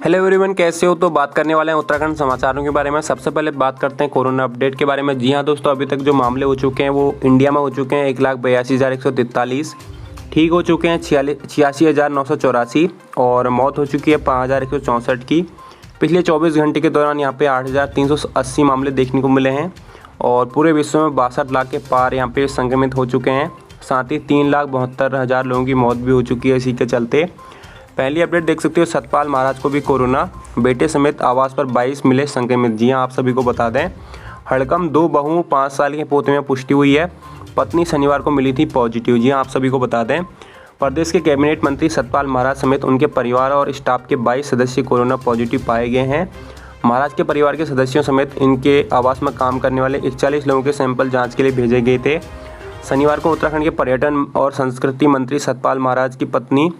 Hello everyone, कैसे हो। तो बात करने वाले हैं उत्तराखंड समाचारों के बारे में। सबसे पहले बात करते हैं कोरोना अपडेट के बारे में। जी हाँ दोस्तों, अभी तक जो मामले हो चुके हैं वो इंडिया में हो चुके हैं 1,82,143, ठीक हो चुके हैं 86,984 और मौत हो चुकी है 5,164 की। पिछले 24 घंटे के दौरान यहाँ पे 8,380 मामले देखने को मिले हैं और पूरे विश्व में 62 लाख के पार यहाँ पे संक्रमित हो चुके हैं। साथ ही 3,72,000 लोगों की मौत भी हो चुकी है इसी के चलते। पहली अपडेट देख सकते हो, सतपाल महाराज को भी कोरोना, बेटे समेत आवास पर 22 मिले संक्रमित। जी हाँ, आप सभी को बता दें, हड़कम 2 बहुओं 5 साल के पोते में पुष्टि हुई है। पत्नी शनिवार को मिली थी पॉजिटिव। जी हाँ, आप सभी को बता दें, प्रदेश के कैबिनेट मंत्री सतपाल महाराज समेत उनके परिवार और स्टाफ के 22 सदस्य कोरोना पॉजिटिव पाए गए हैं। महाराज के परिवार के सदस्यों समेत इनके आवास में काम करने वाले 41 लोगों के सैंपल जाँच के लिए भेजे गए थे। शनिवार को उत्तराखंड के पर्यटन और संस्कृति मंत्री सतपाल महाराज की पत्नी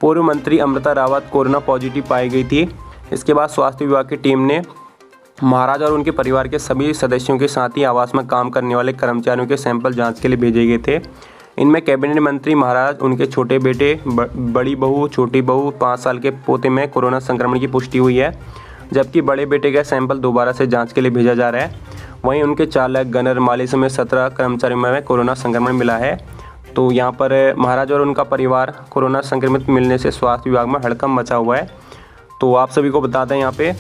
पूर्व मंत्री अमृता रावत कोरोना पॉजिटिव पाई गई थी। इसके बाद स्वास्थ्य विभाग की टीम ने महाराज और उनके परिवार के सभी सदस्यों के साथ ही आवास में काम करने वाले कर्मचारियों के सैंपल जांच के लिए भेजे गए थे। इनमें कैबिनेट मंत्री महाराज, उनके छोटे बेटे, बड़ी बहू, छोटी बहू, 5 साल के पोते में कोरोना संक्रमण की पुष्टि हुई है, जबकि बड़े बेटे का सैंपल दोबारा से जाँच के लिए भेजा जा रहा है। वहीं उनके चालक, गनर, माली समेत 17 कर्मचारियों में कोरोना संक्रमण मिला है। तो यहाँ पर महाराज और उनका परिवार कोरोना संक्रमित मिलने से स्वास्थ्य विभाग में हड़कंप मचा हुआ है। तो आप सभी को बता दें, यहाँ पे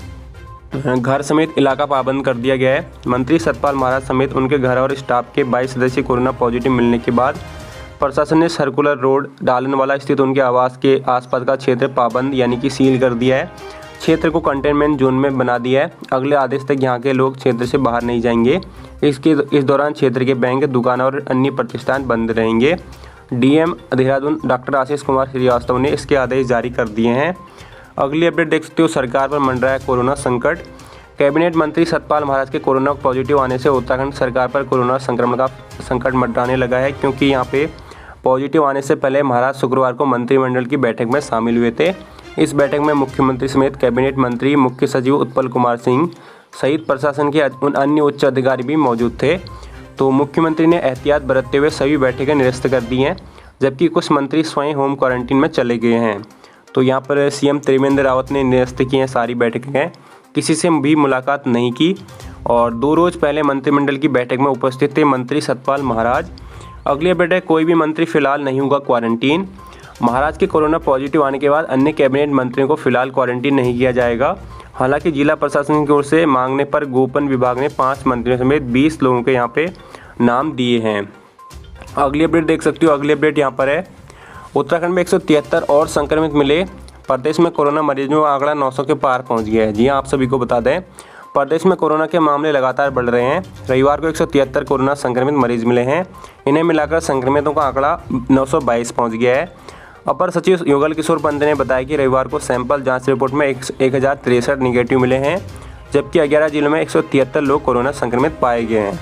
घर समेत इलाका पाबंद कर दिया गया है। मंत्री सतपाल महाराज समेत उनके घर और स्टाफ के 22 सदस्य कोरोना पॉजिटिव मिलने के बाद प्रशासन ने सर्कुलर रोड डालनवाला स्थित उनके आवास के आसपास का क्षेत्र पाबंद यानी कि सील कर दिया है। क्षेत्र को कंटेनमेंट जोन में बना दिया है। अगले आदेश तक यहाँ के लोग क्षेत्र से बाहर नहीं जाएंगे। इस दौरान क्षेत्र के बैंक, दुकान और अन्य प्रतिष्ठान बंद रहेंगे। डीएम देहरादून डॉक्टर आशीष कुमार श्रीवास्तव ने इसके आदेश जारी कर दिए हैं। अगली अपडेट देख सकते हो, सरकार पर मंडरा है कोरोना संकट। कैबिनेट मंत्री सतपाल महाराज के कोरोना पॉजिटिव आने से उत्तराखंड सरकार पर कोरोना संक्रमण का संकट मंडराने लगा है, क्योंकि यहाँ पे पॉजिटिव आने से पहले महाराज शुक्रवार को मंत्रिमंडल की बैठक में शामिल हुए थे। इस बैठक में मुख्यमंत्री समेत कैबिनेट मंत्री, मुख्य सचिव उत्पल कुमार सिंह सहित प्रशासन के अन्य उच्च अधिकारी भी मौजूद थे। तो मुख्यमंत्री ने एहतियात बरतते हुए सभी बैठकें निरस्त कर दी हैं, जबकि कुछ मंत्री स्वयं होम क्वारंटीन में चले गए हैं। तो यहाँ पर सीएम त्रिवेंद्र रावत ने निरस्त की हैं सारी बैठकें, किसी से भी मुलाकात नहीं की। और 2 रोज़ पहले मंत्रिमंडल की बैठक में उपस्थित थे मंत्री सतपाल महाराज। अगली अपडेट है, कोई भी मंत्री फिलहाल नहीं होगा क्वारंटीन। महाराज के कोरोना पॉजिटिव आने के बाद अन्य कैबिनेट मंत्रियों को फिलहाल क्वारंटीन नहीं किया जाएगा। हालांकि जिला प्रशासन की ओर से मांगने पर गोपन विभाग ने 5 मंत्रियों समेत 20 लोगों के यहाँ पे नाम दिए हैं। अगली अपडेट देख सकते हो। अगली अपडेट यहाँ पर है, उत्तराखंड में 173 और संक्रमित मिले। प्रदेश में कोरोना मरीजों का आंकड़ा 900 के पार पहुँच गया है। जी हाँ, आप सभी को बता दें, प्रदेश में कोरोना के मामले लगातार बढ़ रहे हैं। रविवार को 173 कोरोना संक्रमित मरीज मिले हैं। इन्हें मिलाकर संक्रमितों का आंकड़ा 922 पहुँच गया है। अपर सचिव युगल किशोर पंत ने बताया कि रविवार को सैंपल जांच रिपोर्ट में 1063 निगेटिव मिले हैं, जबकि 11 जिलों में 173 लोग कोरोना संक्रमित पाए गए हैं।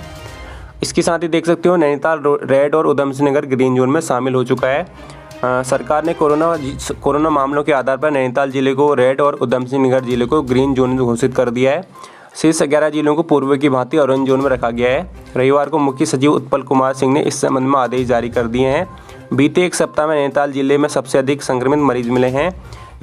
इसके साथ ही देख सकते हो, नैनीताल रेड और उधम सिंह नगर ग्रीन जोन में शामिल हो चुका है। सरकार ने कोरोना मामलों के आधार पर नैनीताल जिले को रेड और उधम सिंह नगर जिले को ग्रीन जोन घोषित कर दिया है। शेष 11 जिलों को पूर्व की भांति ऑरेंज जोन में रखा गया है। रविवार को मुख्य सचिव उत्पल कुमार सिंह ने इस संबंध में आदेश जारी कर दिए हैं। बीते एक सप्ताह में नैनीताल जिले में सबसे अधिक संक्रमित मरीज मिले हैं।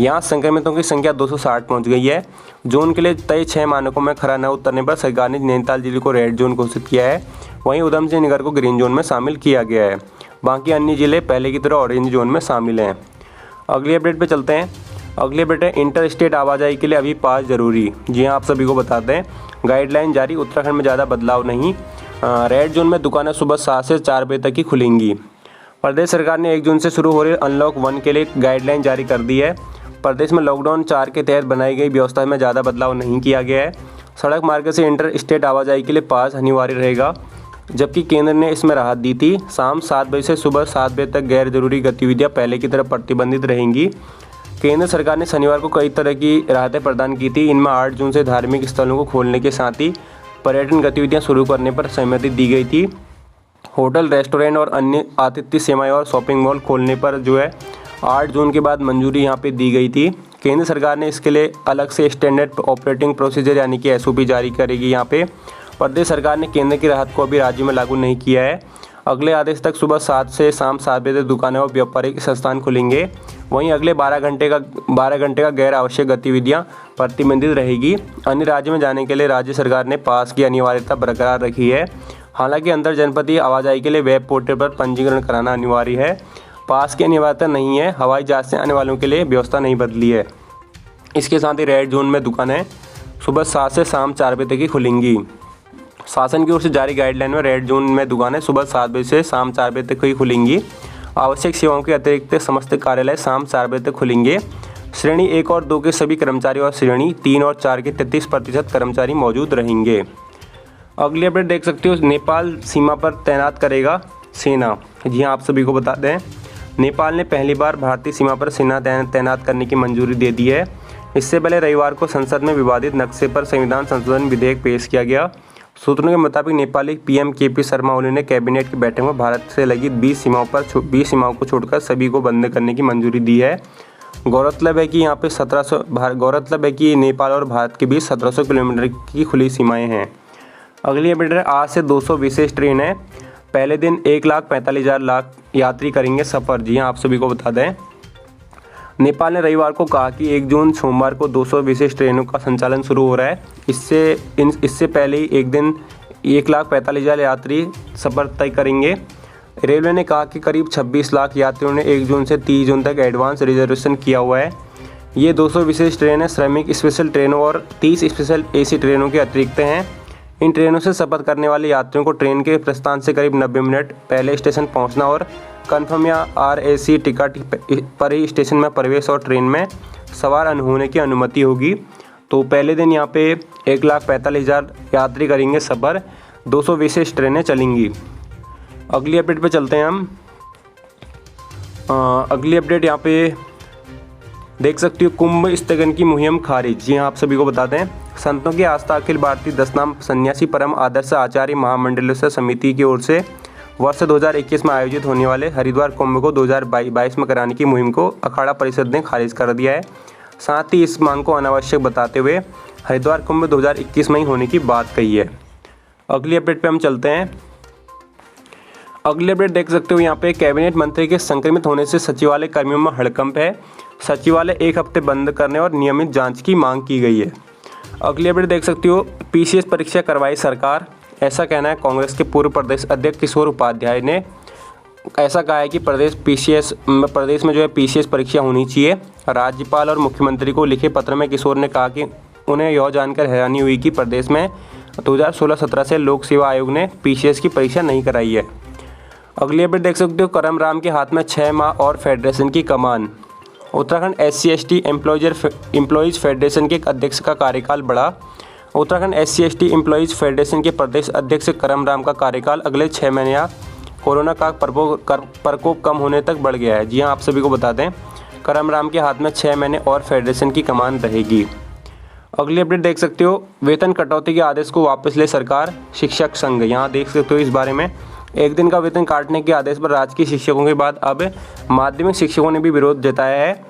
यहाँ संक्रमितों की संख्या 260 पहुँच गई है। जोन के लिए तय 6 मानकों में खरा न उतरने पर सरकार ने नैनीताल जिले को रेड जोन घोषित किया है। वहीं उधम सिंह नगर को ग्रीन जोन में शामिल किया गया है। बाकी अन्य जिले पहले की तरह ऑरेंज जोन में शामिल हैं। अगली अपडेट पे चलते हैं। अगली अपडेट है, इंटर स्टेट आवाजाही के लिए अभी पास जरूरी। जी हाँ, आप सभी को बताते हैं, गाइडलाइन जारी। उत्तराखंड में ज़्यादा बदलाव नहीं। रेड जोन में दुकानें सुबह 7 से 4 बजे तक ही खुलेंगी। प्रदेश सरकार ने 1 जून से शुरू हो रहे अनलॉक 1 के लिए गाइडलाइन जारी कर दी है। प्रदेश में लॉकडाउन 4 के तहत बनाई गई व्यवस्था में ज़्यादा बदलाव नहीं किया गया है। सड़क मार्ग से इंटर स्टेट आवाजाही के लिए पास अनिवार्य रहेगा, जबकि केंद्र ने इसमें राहत दी थी। शाम 7 बजे से सुबह 7 बजे तक गैर जरूरी गतिविधियाँ पहले की तरह प्रतिबंधित रहेंगी। केंद्र सरकार ने शनिवार को कई तरह की राहतें प्रदान की थी। इनमें 8 जून से धार्मिक स्थलों को खोलने के साथ ही पर्यटन गतिविधियाँ शुरू करने पर सहमति दी गई थी। होटल, रेस्टोरेंट और अन्य आतिथ्य सेवाएं और शॉपिंग मॉल खोलने पर 8 जून के बाद मंजूरी यहाँ पे दी गई थी। केंद्र सरकार ने इसके लिए अलग से स्टैंडर्ड ऑपरेटिंग प्रोसीजर यानी कि SOP जारी करेगी। यहाँ पे प्रदेश सरकार ने केंद्र की राहत को अभी राज्य में लागू नहीं किया है। अगले आदेश तक सुबह 7 से शाम 7 बजे तक दुकानें और व्यापारिक संस्थान खुलेंगे। वहीं अगले 12 घंटे का गैर आवश्यक गतिविधियां प्रतिबंधित रहेगी। अन्य राज्यों में जाने के लिए राज्य सरकार ने पास की अनिवार्यता बरकरार रखी है। हालांकि अंतर जनपदीय आवाजाही के लिए वेब पोर्टल पर पंजीकरण कराना अनिवार्य है। पास की अनिवार्यता नहीं है। हवाई जहाज से आने वालों के लिए व्यवस्था नहीं बदली है। इसके साथ ही रेड जोन में दुकानें सुबह 7 से शाम 4 बजे तक ही खुलेंगी। शासन की ओर से जारी गाइडलाइन में रेड जोन में दुकानें सुबह 7 बजे से शाम 4 बजे तक ही खुलेंगी। आवश्यक सेवाओं के अतिरिक्त समस्त कार्यालय शाम 4 बजे तक खुलेंगे। श्रेणी 1 और 2 के सभी कर्मचारी और श्रेणी 3 और 4 के 33% कर्मचारी मौजूद रहेंगे। अगली अपडेट देख सकते हो, नेपाल सीमा पर तैनात करेगा सेना। जी हाँ, आप सभी को बता दें, नेपाल ने पहली बार भारतीय सीमा पर सेना तैनात करने की मंजूरी दे दी है। इससे पहले रविवार को संसद में विवादित नक्शे पर संविधान संशोधन विधेयक पेश किया गया। सूत्रों के मुताबिक नेपाली पीएम केपी शर्मा ओली ने कैबिनेट की बैठक में भारत से लगी 20 सीमाओं को छोड़कर सभी को बंद करने की मंजूरी दी है। गौरतलब है कि यहाँ पे नेपाल और भारत के बीच 1700 किलोमीटर की खुली सीमाएं हैं। अगली अपडेट है, आज से 200 विशेष ट्रेन है। पहले दिन 1,45,000 यात्री करेंगे सफ़र। जी हाँ, आप सभी को बता दें, नेपाल ने रविवार को कहा कि 1 जून सोमवार को 200 विशेष ट्रेनों का संचालन शुरू हो रहा है। इससे पहले ही एक दिन 1,45,000 यात्री सफ़र तय करेंगे। रेलवे ने कहा कि करीब 26 लाख यात्रियों ने 1 जून से 30 जून तक एडवांस रिजर्वेशन किया हुआ है। ये 200 विशेष ट्रेनें श्रमिक स्पेशल ट्रेनों और 30 स्पेशल AC ट्रेनों के अतिरिक्त हैं। इन ट्रेनों से सफ़र करने वाले यात्रियों को ट्रेन के प्रस्थान से करीब 90 मिनट पहले स्टेशन पहुंचना और कन्फर्म या RAC टिकट पर ही स्टेशन में प्रवेश और ट्रेन में सवार होने की अनुमति होगी। तो पहले दिन यहाँ पे 1,45,000 यात्री करेंगे सफ़र। 200 विशेष ट्रेनें चलेंगी। अगली अपडेट पे चलते हैं हम। अगली अपडेट यहाँ पे देख सकते हो, कुंभ स्थगन की मुहिम खारिज। जी हाँ, आप सभी को बताते हैं, संतों की आस्था अखिल भारतीय दशनाम सन्यासी परम आदर्श आचार्य महामंडलेश्वर समिति की ओर से वर्ष 2021 में आयोजित होने वाले हरिद्वार कुंभ को 2022 में कराने की मुहिम को अखाड़ा परिषद ने खारिज कर दिया है। साथ ही इस मांग को अनावश्यक बताते हुए हरिद्वार कुंभ 2021 में ही होने की बात कही है। अगली अपडेट पे हम चलते हैं। अगली अपडेट देख सकते हो, यहाँ पे कैबिनेट मंत्री के संक्रमित होने से सचिवालय कर्मियों में हड़कंप है। सचिवालय 1 हफ्ते बंद करने और नियमित जांच की मांग की गई है। अगली अपडेट देख सकते हो, PCS परीक्षा करवाई सरकार, ऐसा कहना है कांग्रेस के पूर्व प्रदेश अध्यक्ष किशोर उपाध्याय ने। ऐसा कहा है कि प्रदेश में जो है PCS परीक्षा होनी चाहिए। राज्यपाल और मुख्यमंत्री को लिखे पत्र में किशोर ने कहा कि उन्हें यह जानकर हैरानी हुई कि प्रदेश में 2016-17 से लोक सेवा आयोग ने PCS की परीक्षा नहीं कराई है। अगली अपडेट देख सकते हो, करम राम के हाथ में 6 माह और फेडरेशन की कमान। उत्तराखंड SC/ST एम्प्लॉयज़ फेडरेशन के अध्यक्ष का कार्यकाल बढ़ा। उत्तराखंड SC/ST एम्प्लॉयज़ फेडरेशन के प्रदेश अध्यक्ष करम राम का कार्यकाल अगले 6 महीने या कोरोना का प्रकोप कम होने तक बढ़ गया है। जी हाँ, आप सभी को बता दें, करम राम के हाथ में 6 महीने और फेडरेशन की कमान रहेगी। अगली अपडेट देख सकते हो, वेतन कटौती के आदेश को वापस ले सरकार, शिक्षक संघ। यहाँ देख सकते हो इस बारे में, 1 दिन का वेतन काटने के आदेश पर राजकीय शिक्षकों के बाद अब माध्यमिक शिक्षकों ने भी विरोध जताया है।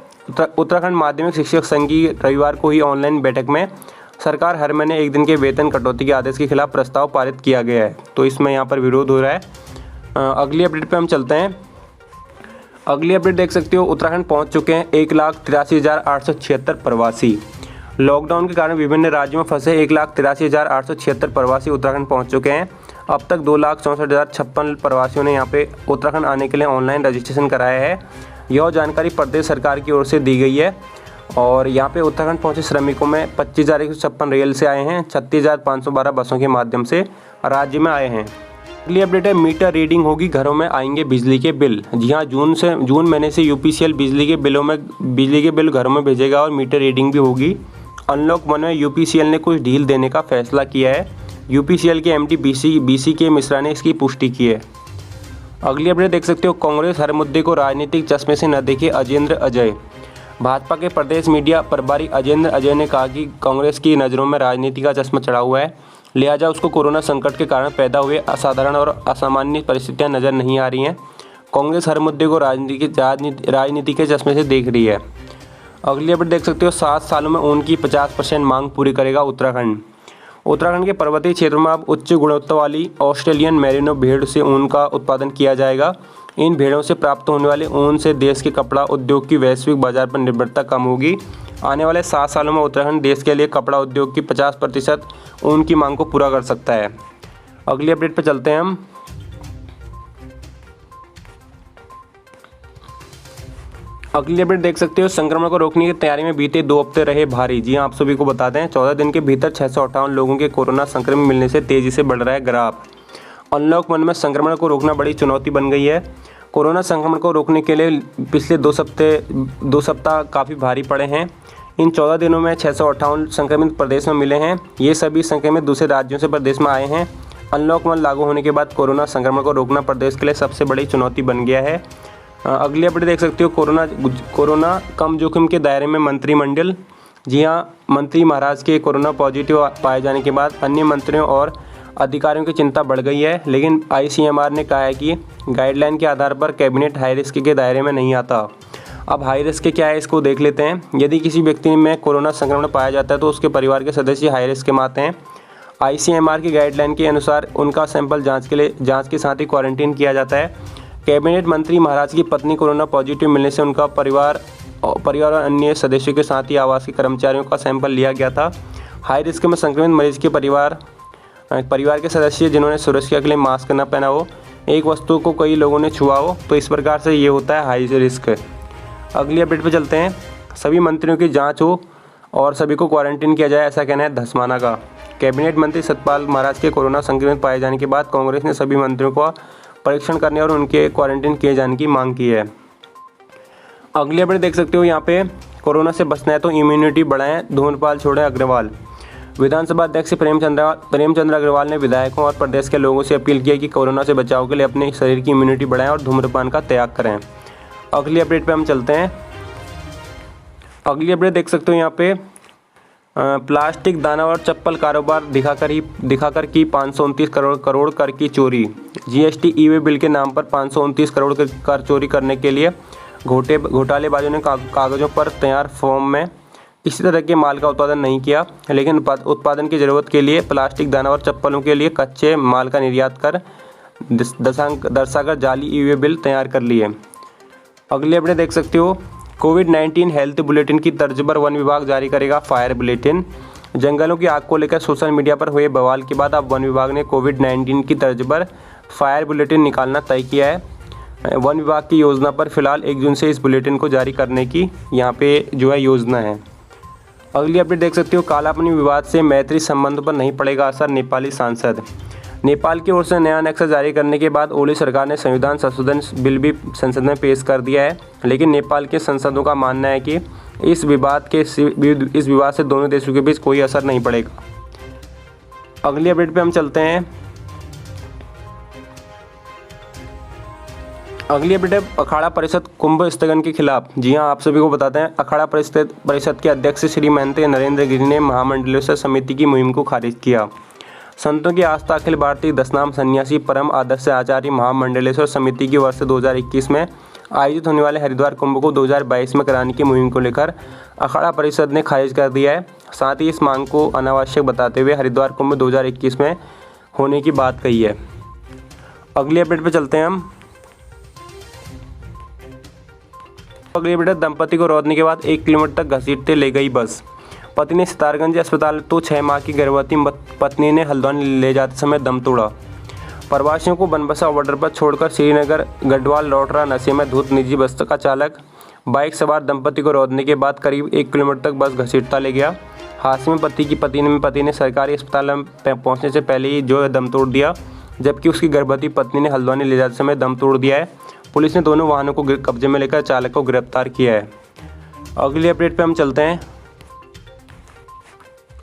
उत्तराखंड माध्यमिक शिक्षक संघ की रविवार को ही ऑनलाइन बैठक में सरकार हर महीने 1 दिन के वेतन कटौती के आदेश के खिलाफ प्रस्ताव पारित किया गया है। तो इसमें यहाँ पर विरोध हो रहा है। अगली अपडेट पे हम चलते हैं। अगली अपडेट देख सकते हो, उत्तराखंड पहुँच चुके हैं 1,83,876 प्रवासी। लॉकडाउन के कारण विभिन्न राज्यों में फंसे 1,83,876 प्रवासी उत्तराखंड पहुँच चुके हैं। अब तक 2,64,056 प्रवासियों ने यहाँ पे उत्तराखंड आने के लिए ऑनलाइन रजिस्ट्रेशन कराया है। यह जानकारी प्रदेश सरकार की ओर से दी गई है। और यहाँ पे उत्तराखंड पहुँचे श्रमिकों में 25,156 रेल से आए हैं, 36,512 बसों के माध्यम से राज्य में आए हैं। अगली अपडेट है, मीटर रीडिंग होगी, घरों में आएंगे बिजली के बिल। जी हाँ, जून महीने से UPCL बिजली के बिल घरों में भेजेगा और मीटर रीडिंग भी होगी। अनलॉक 1 में UPCL ने कुछ ढील देने का फैसला किया है। UPCL के MD BC के मिश्रा ने इसकी पुष्टि की है। अगली अपडेट देख सकते हो, कांग्रेस हर मुद्दे को राजनीतिक चश्मे से न देखे, अजेंद्र अजय। भाजपा के प्रदेश मीडिया प्रभारी अजेंद्र अजय ने कहा कि कांग्रेस की नज़रों में राजनीति का चश्मा चढ़ा हुआ है, लिहाजा उसको कोरोना संकट के कारण पैदा हुए असाधारण और असामान्य परिस्थितियां नज़र नहीं आ रही हैं। कांग्रेस हर मुद्दे को राजनीति के चश्मे से देख रही है। अगली अपडेट देख सकते हो, 7 सालों में ऊन की 50% मांग पूरी करेगा उत्तराखंड। उत्तराखंड के पर्वतीय क्षेत्रों में अब उच्च गुणवत्ता वाली ऑस्ट्रेलियन मेरिनो भेड़ से ऊन का उत्पादन किया जाएगा। इन भेड़ों से प्राप्त होने वाले ऊन से देश के कपड़ा उद्योग की वैश्विक बाजार पर निर्भरता कम होगी। आने वाले 7 सालों में उत्तराखंड देश के लिए कपड़ा उद्योग की 50% ऊन की मांग को पूरा कर सकता है। अगली अपडेट पर चलते हैं हम। अगली अपडेट देख सकते हो, संक्रमण को रोकने की तैयारी में बीते 2 हफ्ते रहे भारी। जी हाँ, आप सभी को बताते हैं 14 दिन के भीतर 658 लोगों के कोरोना संक्रमण मिलने से तेजी से बढ़ रहा है ग्राफ। अनलॉक 1 में संक्रमण को रोकना बड़ी चुनौती बन गई है। कोरोना संक्रमण को रोकने के लिए पिछले 2 सप्ताह काफ़ी भारी पड़े हैं। इन 14 दिनों में 658 संक्रमित प्रदेश में मिले हैं। ये सभी संक्रमित दूसरे राज्यों से प्रदेश में आए हैं। अनलॉक 1 लागू होने के बाद कोरोना संक्रमण को रोकना प्रदेश के लिए सबसे बड़ी चुनौती बन गया है। अगली अपडेट देख सकते हो, कोरोना कम जोखिम के दायरे में मंत्रिमंडल। जी हाँ, मंत्री महाराज के कोरोना पॉजिटिव पाए जाने के बाद अन्य मंत्रियों और अधिकारियों की चिंता बढ़ गई है, लेकिन ICMR ने कहा है कि गाइडलाइन के आधार पर कैबिनेट हाई रिस्क के दायरे में नहीं आता। अब हाई रिस्क क्या है, इसको देख लेते हैं। यदि किसी व्यक्ति में कोरोना संक्रमण पाया जाता है तो उसके परिवार के सदस्य हाई रिस्क में आते हैं। ICMR की गाइडलाइन के अनुसार उनका सैंपल जाँच के साथ ही क्वारंटीन किया जाता है। कैबिनेट मंत्री महाराज की पत्नी कोरोना पॉजिटिव मिलने से उनका परिवार और अन्य सदस्यों के साथ ही आवास के कर्मचारियों का सैंपल लिया गया था। हाई रिस्क में संक्रमित मरीज के परिवार के सदस्य जिन्होंने सुरक्षा के लिए मास्क न पहना हो, एक वस्तु को कई लोगों ने छुआ हो, तो इस प्रकार से ये होता है हाई रिस्क। अगली अपडेट पर चलते हैं। सभी मंत्रियों की जाँच हो और सभी को क्वारंटीन किया जाए, ऐसा कहना है धस्माना का। कैबिनेट मंत्री सतपाल महाराज के कोरोना संक्रमित पाए जाने के बाद कांग्रेस ने सभी मंत्रियों को परीक्षण करने और उनके क्वारंटीन किए जाने की मांग की है। अगली अपडेट देख सकते हो, यहाँ पे कोरोना से बचना है तो इम्यूनिटी बढ़ाएं, धूम्रपान छोड़ें अग्रवाल। विधानसभा अध्यक्ष प्रेमचंद्र अग्रवाल ने विधायकों और प्रदेश के लोगों से अपील की है कि कोरोना से बचाव के लिए अपने शरीर की इम्यूनिटी बढ़ाएं और धूम्रपान का त्याग करें। अगली अपडेट पे हम चलते हैं। अगली अपडेट देख सकते हो, यहाँ पे प्लास्टिक दाना और चप्पल कारोबार दिखाकर की 529 करोड़ कर की चोरी। GST ई-वे बिल के नाम पर 529 करोड़ कर चोरी करने के लिए घोटालेबाजों ने कागजों पर तैयार फॉर्म में किसी तरह के माल का उत्पादन नहीं किया, लेकिन उत्पादन की ज़रूरत के लिए प्लास्टिक दाना और चप्पलों के लिए कच्चे माल का निर्यात कर दर्शाकर जाली ई-वे बिल तैयार कर लिए। अगले अपडेट देख सकते हो, कोविड-19 हेल्थ बुलेटिन की तर्ज पर वन विभाग जारी करेगा फायर बुलेटिन। जंगलों की आग को लेकर सोशल मीडिया पर हुए बवाल के बाद अब वन विभाग ने कोविड-19 की तर्ज पर फायर बुलेटिन निकालना तय किया है। वन विभाग की योजना पर फिलहाल 1 जून से इस बुलेटिन को जारी करने की यहाँ पे जो है योजना है। अगली अपडेट देख सकते हो, कालापानी विवाद से मैत्री संबंध पर नहीं पड़ेगा असर, नेपाली सांसद। नेपाल की ओर से नया नक्शा जारी करने के बाद ओली सरकार ने संविधान संशोधन बिल भी संसद में पेश कर दिया है, लेकिन नेपाल के सांसदों का मानना है कि इस विवाद से दोनों देशों के बीच कोई असर नहीं पड़ेगा। अगली अपडेट पे हम चलते हैं। अगली अपडेट है अखाड़ा परिषद कुंभ स्थगन के खिलाफ। जी हां, आप सभी को बताते हैं अखाड़ा परिषद के अध्यक्ष श्री महंत नरेंद्र गिरि ने महामंडलेश्वर समिति की मुहिम को खारिज किया। संतों की आस्था अखिल भारतीय दशनाम सन्यासी परम आदर्श आचार्य महामंडलेश्वर समिति की वर्ष 2021 में आयोजित होने वाले हरिद्वार कुंभ को 2022 में कराने की मुहिम को लेकर अखाड़ा परिषद ने खारिज कर दिया है। साथ ही इस मांग को अनावश्यक बताते हुए हरिद्वार कुंभ 2021 में होने की बात कही है। अगली अपडेट पे चलते हैं हम। अगली अपडेट, दंपति को रौंदने के बाद 1 किलोमीटर तक घसीटते ले गई बस। पति ने सितारगंज अस्पताल तो 6 माह की गर्भवती पत्नी ने हल्द्वानी ले जाते समय दम तोड़ा। प्रवासियों को बनबसा बॉर्डर पर छोड़कर श्रीनगर गढ़वाल लौट रहा नशे में धुत निजी बस का चालक बाइक सवार दंपति को रौंदने के बाद करीब 1 किलोमीटर तक बस घसीटता ले गया। हादसे में पति ने सरकारी अस्पताल में पहुंचने से पहले ही जो है दम तोड़ दिया, जबकि उसकी गर्भवती पत्नी ने हल्द्वानी ले जाते समय दम तोड़ दिया है। पुलिस ने दोनों वाहनों को कब्जे में लेकर चालक को गिरफ्तार किया है। अगली अपडेट पे हम चलते हैं।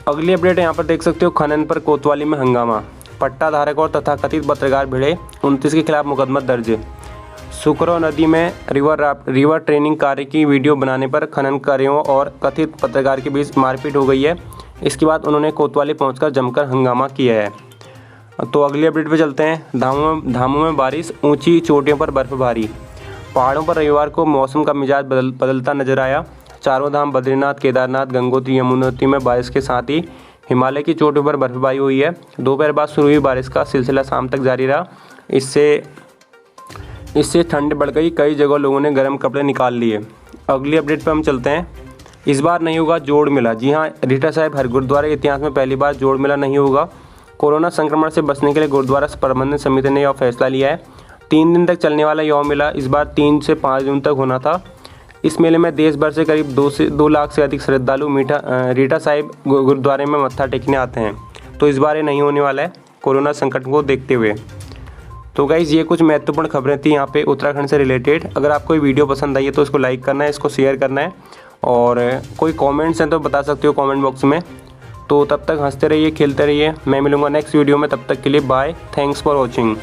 अगली अपडेट यहाँ पर देख सकते हो, खनन पर कोतवाली में हंगामा। पट्टा धारक और तथाकथित पत्रकार भिड़े, 29 के खिलाफ मुकदमा दर्ज। सुकरो नदी में रिवर ट्रेनिंग कार्य की वीडियो बनाने पर खननकारियों और कथित पत्रकार के बीच मारपीट हो गई है। इसके बाद उन्होंने कोतवाली पहुंचकर जमकर हंगामा किया है। तो अगली अपडेट पे चलते हैं। धामों में बारिश, ऊंची चोटियों पर बर्फबारी। पहाड़ों पर रविवार को मौसम का मिजाज बदलता नजर आया। चारों धाम बद्रीनाथ, केदारनाथ, गंगोत्री, यमुनोत्री में बारिश के साथ ही हिमालय की चोटियों पर बर्फबारी हुई है। दोपहर बाद शुरू हुई बारिश का सिलसिला शाम तक जारी रहा। इससे ठंड बढ़ गई। कई जगह लोगों ने गर्म कपड़े निकाल लिए। अगली अपडेट पर हम चलते हैं। इस बार नहीं होगा जोड़ मेला। जी हाँ, रीठा साहिब हर गुरुद्वारे के इतिहास में पहली बार जोड़ मेला नहीं होगा। कोरोना संक्रमण से बचने के लिए गुरुद्वारा प्रबंधन समिति ने यह फैसला लिया है। 3 दिन तक चलने वाला यह मेला इस बार 3 से 5 जून तक होना था। इस मेले में देश भर से करीब 2 लाख से अधिक श्रद्धालु रीठा साहिब गुरुद्वारे में मत्था टेकने आते हैं। तो इस बार ये नहीं होने वाला है कोरोना संकट को देखते हुए। तो गाइज़, ये कुछ महत्वपूर्ण खबरें थी यहाँ पे उत्तराखंड से रिलेटेड। अगर आपको ये वीडियो पसंद आई है तो इसको लाइक करना है, इसको शेयर करना है, और कोई कमेंट्स हैं तो बता सकते हो कमेंट बॉक्स में। तो तब तक हंसते रहिए, खेलते रहिए। मैं मिलूँगा नेक्स्ट वीडियो में। तब तक के लिए बाय। Thanks for watching.